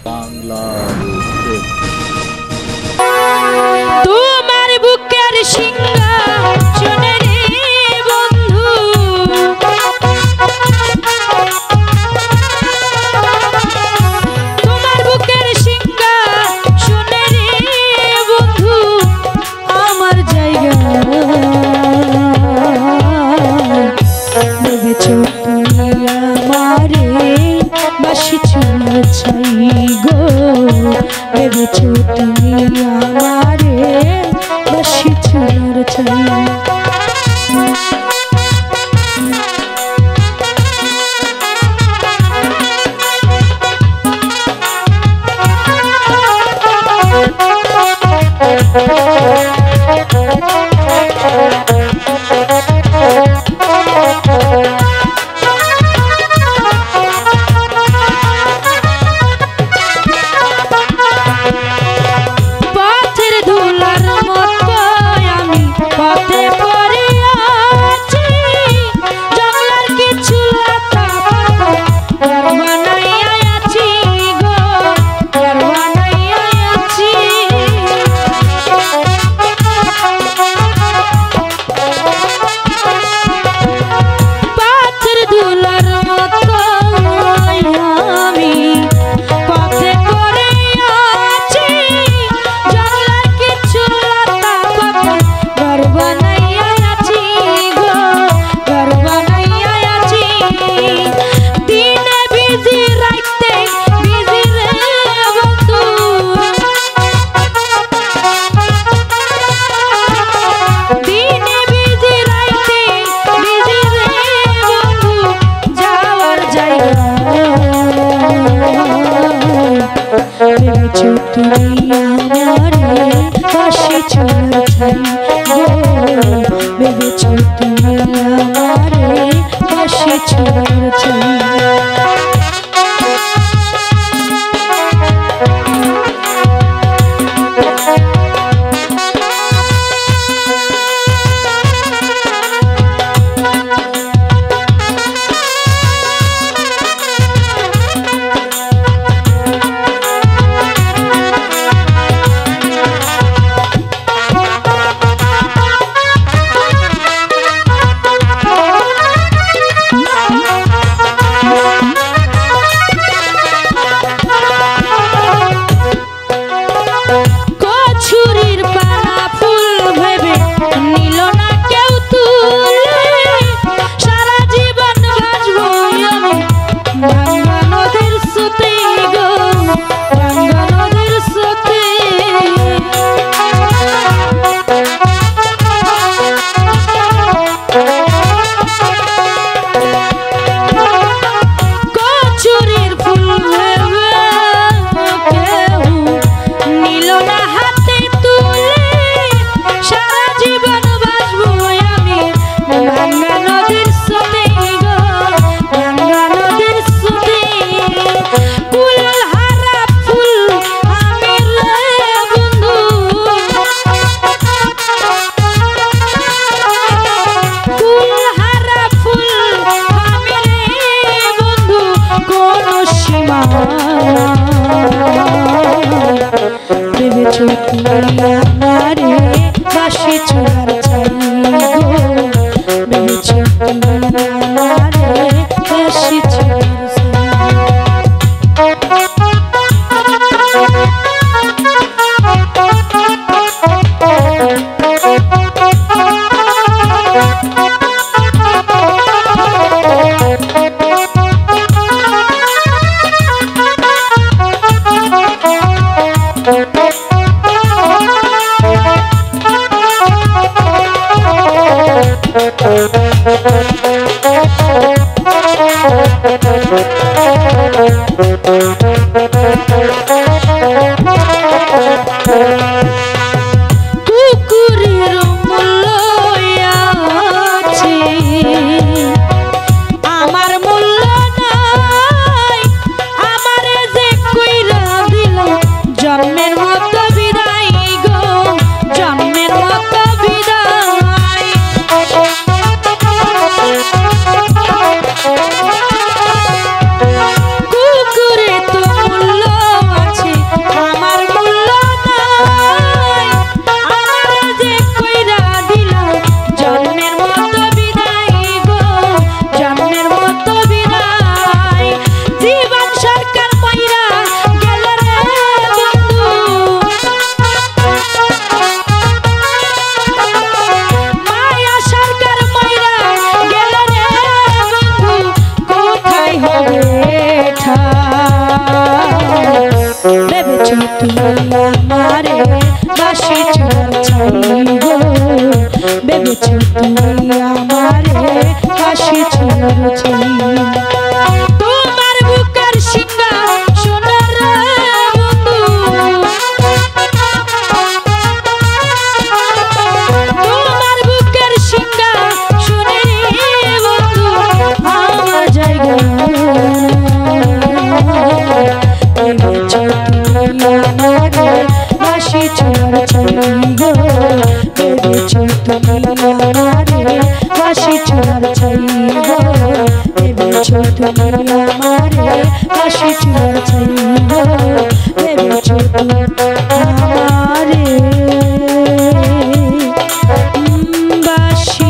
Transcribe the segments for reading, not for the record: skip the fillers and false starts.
বাংলাদেশ। তোমার বুকের সিংহাসনে রে বন্ধু, তোমার বুকের সিংহাসনে রে বন্ধু আমার জায়গা ভেবেছো তুমি আমারে বাসিছো ছাই গো, ভেবেছো তুমি আমারে বাসিছো ছাই। তুমি আমারে বাসিছো ছাই গো, ভেবেছো তুমি আমারে বাসিছো ছাই। ভেবেছো তুমি আমারে বাসিছো ছাই গো, ভেবেছো তুমি আমারে বাসিছো কুকুরের মূল্য আছে, আমার মূল্য নাই, আমারে যে কইরা দিল জন্মের মতো বিদায় গো, জন্মের মতো বিদায়। কুকুরে তো মূল্য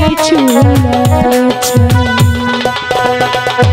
কিছু না চাই।